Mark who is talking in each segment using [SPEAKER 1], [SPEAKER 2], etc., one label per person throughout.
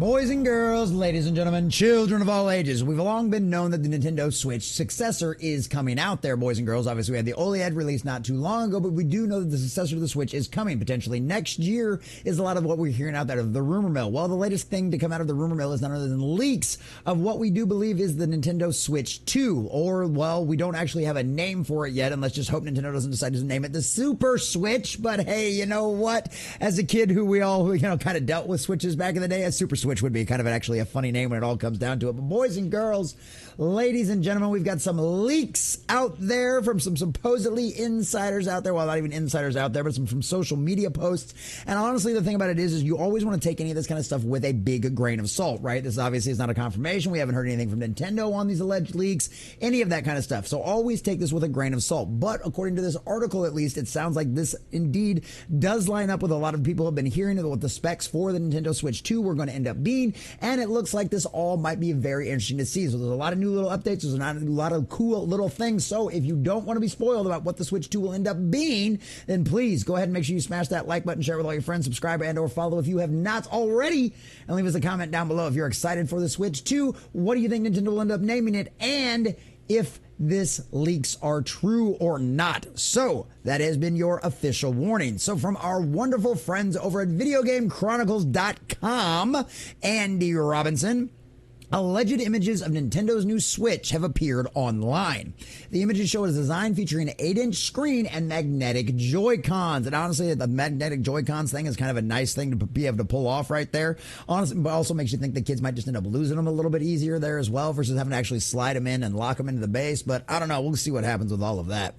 [SPEAKER 1] Boys and girls, ladies and gentlemen, children of all ages, we've long been known that the Nintendo Switch successor is coming out there, boys and girls. Obviously, we had the OLED release not too long ago, but we do know that the successor to the Switch is coming potentially next year is a lot of what we're hearing out there of the rumor mill. Well, the latest thing to come out of the rumor mill is none other than leaks of what we do believe is the Nintendo Switch 2, or, well, we don't actually have a name for it yet, and let's just hope Nintendo doesn't decide to name it the Super Switch. But hey, you know what? As a kid who we all, kind of dealt with Switches back in the day, a Super Switch would be kind of actually a funny name when it all comes down to it. But boys and girls, ladies and gentlemen, we've got some leaks out there from some supposedly insiders out there. Well, not even insiders out there, but some from social media posts. And honestly, the thing about it is you always want to take any of this kind of stuff with a big grain of salt, right? This obviously is not a confirmation. We haven't heard anything from Nintendo on these alleged leaks, any of that kind of stuff. So always take this with a grain of salt. But according to this article, at least, it sounds like this indeed does line up with a lot of people have been hearing what the specs for the Nintendo Switch 2 were going to end up being. And it looks like this all might be very interesting to see. So there's a lot of new little updates. There's a lot of cool little things. So if you don't want to be spoiled about what the Switch 2 will end up being, then please go ahead and make sure you smash that like button, share it with all your friends, subscribe and or follow if you have not already, and leave us a comment down below if you're excited for the Switch 2. What do you think Nintendo will end up naming it? And if this leaks are true or not. So that has been your official warning. So from our wonderful friends over at videogamechronicles.com, Andy Robinson, alleged images of Nintendo's new Switch have appeared online. The images show a design featuring an 8-inch screen and magnetic Joy-Cons. And honestly, the magnetic Joy-Cons thing is kind of a nice thing to be able to pull off right there. Honestly, but also makes you think the kids might just end up losing them a little bit easier there as well versus having to actually slide them in and lock them into the base. But I don't know. We'll see what happens with all of that.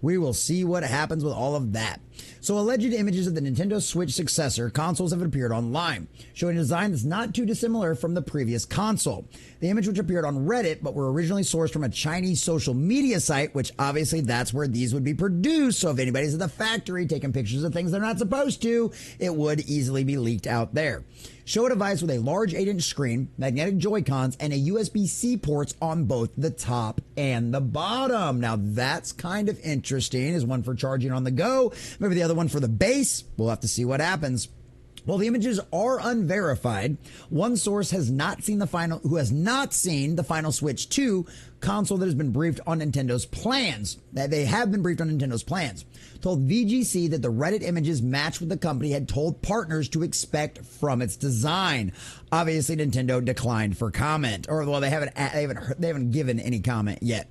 [SPEAKER 1] We will see what happens with all of that. So alleged images of the Nintendo Switch successor consoles have appeared online, showing a design that's not too dissimilar from the previous console. The image which appeared on Reddit, but were originally sourced from a Chinese social media site, which obviously that's where these would be produced. So if anybody's at the factory taking pictures of things they're not supposed to, it would easily be leaked out there. Show a device with a large 8-inch screen, magnetic Joy-Cons, and a USB-C ports on both the top and the bottom. Now that's kind of interesting. Is one for charging on the go, maybe the other one for the base. We'll have to see what happens. Well, the images are unverified. One source has not seen the final Switch 2 console that has been briefed on Nintendo's plans. That they have been briefed on Nintendo's plans. Told VGC that the Reddit images match what the company had told partners to expect from its design. Obviously, Nintendo declined for comment, or well, they haven't given any comment yet.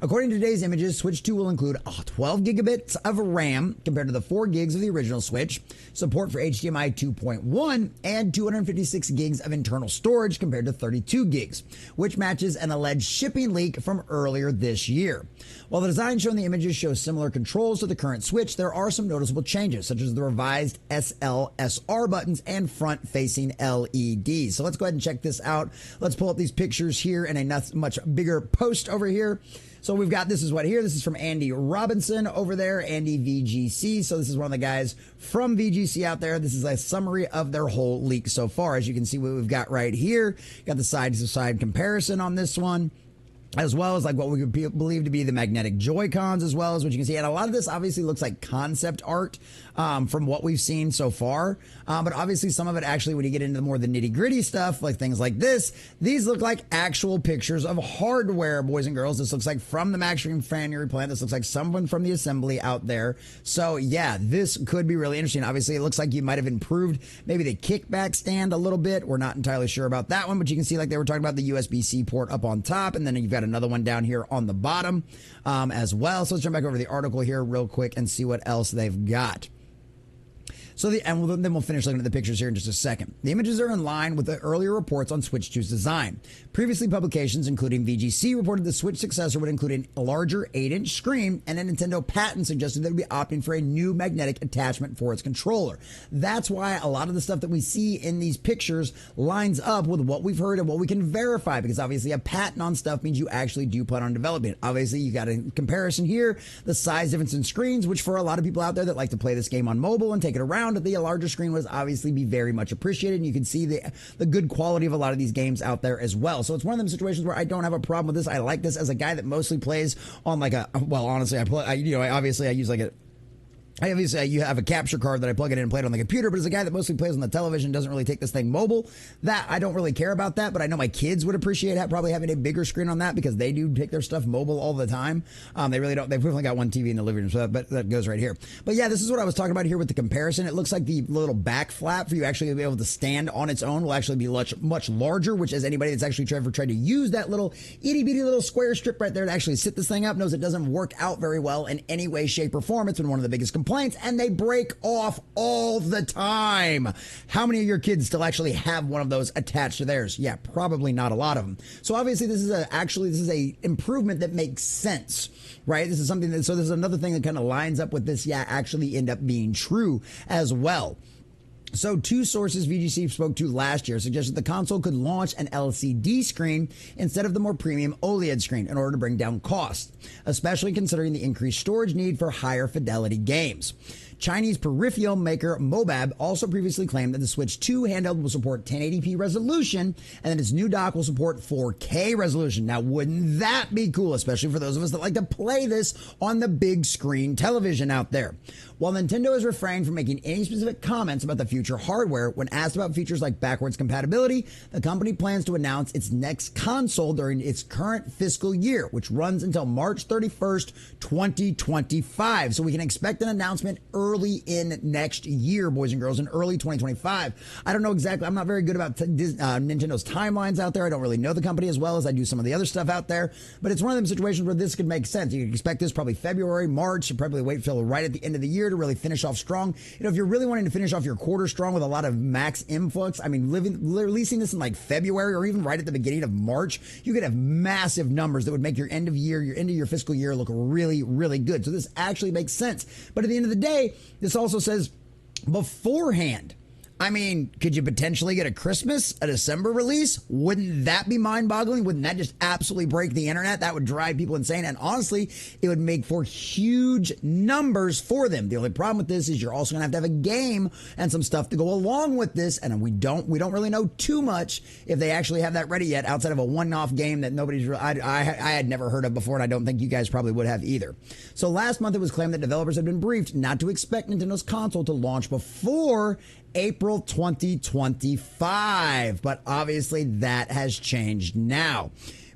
[SPEAKER 1] According to today's images, Switch 2 will include 12 gigabits of RAM compared to the 4 gigs of the original Switch, support for HDMI 2.1, and 256 gigs of internal storage compared to 32 gigs, which matches an alleged shipping leak from earlier this year. While the design shown in the images shows similar controls to the current Switch, there are some noticeable changes, such as the revised SLSR buttons and front-facing LEDs. So let's go ahead and check this out. Let's pull up these pictures here in a much bigger post over here. So we've got, this is from Andy Robinson over there, Andy VGC. So this is one of the guys from VGC out there. This is a summary of their whole leak so far. As you can see what we've got right here. Got the side-to-side comparison on this one, as well as like what we would believe to be the magnetic Joy-Cons, as well as what you can see. And a lot of this obviously looks like concept art from what we've seen so far. But obviously some of it actually, when you get into more of the nitty gritty stuff, like things like this, these look like actual pictures of hardware, boys and girls. This looks like from the factory plant. This looks like someone from the assembly out there. So yeah, this could be really interesting. Obviously it looks like you might have improved maybe the kickback stand a little bit. We're not entirely sure about that one, but you can see like they were talking about the USB-C port up on top, and then you've got another one down here on the bottom as well. So let's jump back over to the article here real quick and see what else they've got. So then we'll finish looking at the pictures here in just a second. The images are in line with the earlier reports on Switch 2's design. Previously, publications, including VGC, reported the Switch successor would include a larger 8-inch screen, and a Nintendo patent suggested they would be opting for a new magnetic attachment for its controller. That's why a lot of the stuff that we see in these pictures lines up with what we've heard and what we can verify, because obviously a patent on stuff means you actually do plan on developing it. Obviously, you got a comparison here, the size difference in screens, which for a lot of people out there that like to play this game on mobile and take it around, the larger screen would obviously be very much appreciated, and you can see the good quality of a lot of these games out there as well. So it's one of them situations where I don't have a problem with this. I like this as a guy that mostly plays on like a, well, honestly, I use like Obviously, you have a capture card that I plug it in and play it on the computer, but as a guy that mostly plays on the television, doesn't really take this thing mobile, that I don't really care about that, but I know my kids would appreciate probably having a bigger screen on that because they do take their stuff mobile all the time. They really don't. They've only got one TV in the living room, so that goes right here. But yeah, this is what I was talking about here with the comparison. It looks like the little back flap for you actually to be able to stand on its own will actually be much larger, which as anybody that's actually ever tried to use that little itty bitty little square strip right there to actually sit this thing up knows it doesn't work out very well in any way, shape, or form. It's been one of the biggest complaints, and they break off all the time. How many of your kids still actually have one of those attached to theirs? Yeah, probably not a lot of them. So obviously this is a improvement that makes sense, right? This is something that, so this is another thing that kind of lines up with this, actually end up being true as well. So two sources VGC spoke to last year suggested the console could launch an LCD screen instead of the more premium OLED screen in order to bring down costs, especially considering the increased storage need for higher fidelity games. Chinese peripheral maker Mobab also previously claimed that the Switch 2 handheld will support 1080p resolution and that its new dock will support 4K resolution. Now, wouldn't that be cool, especially for those of us that like to play this on the big screen television out there? While Nintendo has refrained from making any specific comments about the future hardware, when asked about features like backwards compatibility, the company plans to announce its next console during its current fiscal year, which runs until March 31st, 2025. So we can expect an announcement early in next year, boys and girls, in early 2025. I don't know exactly. I'm not very good about Nintendo's timelines out there. I don't really know the company as well as I do some of the other stuff out there, but it's one of them situations where this could make sense. You can expect this probably February, March, and probably wait till right at the end of the year to really finish off strong. You know, if you're really wanting to finish off your quarter strong with a lot of max influx, I mean, releasing this in like February or even right at the beginning of March, you could have massive numbers that would make your end of your fiscal year look really, really good. So this actually makes sense. But at the end of the day, this also says beforehand. I mean, could you potentially get a December release? Wouldn't that be mind-boggling? Wouldn't that just absolutely break the internet? That would drive people insane. And honestly, it would make for huge numbers for them. The only problem with this is you're also going to have a game and some stuff to go along with this. And we don't really know too much if they actually have that ready yet, outside of a one-off game that nobody's I had never heard of before, and I don't think you guys probably would have either. So last month it was claimed that developers had been briefed not to expect Nintendo's console to launch before April 2025, but obviously that has changed now.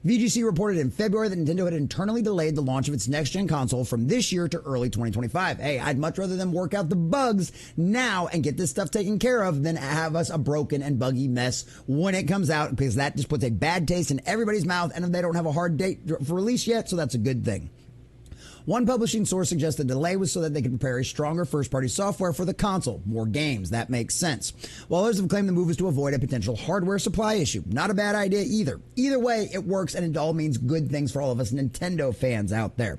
[SPEAKER 1] VGC reported in February that Nintendo had internally delayed the launch of its next-gen console from this year to early 2025. Hey, I'd much rather them work out the bugs now and get this stuff taken care of than have us a broken and buggy mess when it comes out, because that just puts a bad taste in everybody's mouth, and they don't have a hard date for release yet, so that's a good thing. One publishing source suggests the delay was so that they could prepare a stronger first-party software for the console. More games. That makes sense. While others have claimed the move was to avoid a potential hardware supply issue. Not a bad idea either. Either way, it works, and it all means good things for all of us Nintendo fans out there.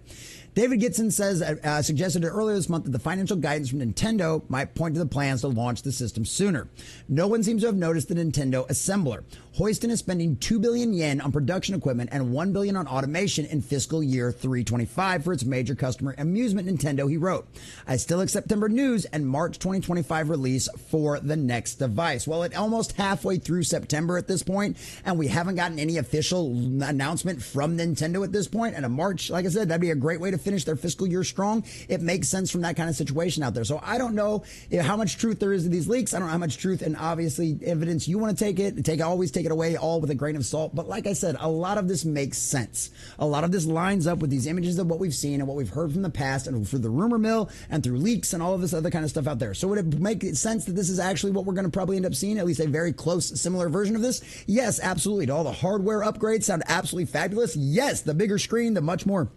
[SPEAKER 1] David Gitson says, suggested earlier this month that the financial guidance from Nintendo might point to the plans to launch the system sooner. No one seems to have noticed the Nintendo assembler. Hoyston is spending 2 billion yen on production equipment and 1 billion on automation in fiscal year 325 for its major customer amusement Nintendo, he wrote. I still accept September news and March 2025 release for the next device. Well, it's almost halfway through September at this point, and we haven't gotten any official announcement from Nintendo at this point. And a March, like I said, that'd be a great way to finish their fiscal year strong. It makes sense from that kind of situation out there. So I don't know how much truth there is in these leaks. I don't know how much truth and obviously evidence you want to always take it away all with a grain of salt. But like I said, a lot of this makes sense. A lot of this lines up with these images of what we've seen and what we've heard from the past and through the rumor mill and through leaks and all of this other kind of stuff out there. So would it make sense that this is actually what we're going to probably end up seeing, at least a very close, similar version of this? Yes, absolutely. Do all the hardware upgrades sound absolutely fabulous? Yes, the bigger screen, the much more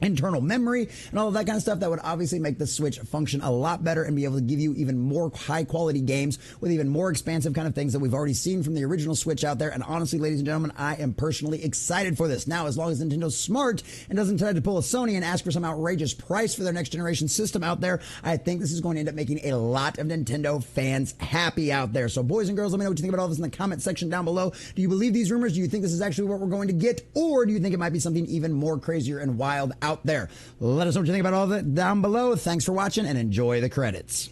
[SPEAKER 1] internal memory and all of that kind of stuff, that would obviously make the Switch function a lot better and be able to give you even more high quality games with even more expansive kind of things that we've already seen from the original Switch out there. And honestly, ladies and gentlemen, I am personally excited for this. Now, as long as Nintendo's smart and doesn't try to pull a Sony and ask for some outrageous price for their next generation system out there, I think this is going to end up making a lot of Nintendo fans happy out there. So boys and girls, let me know what you think about all this in the comment section down below. Do you believe these rumors? Do you think this is actually what we're going to get? Or do you think it might be something even more crazier and wild out there? Let us know what you think about all of that down below. Thanks for watching and enjoy the credits.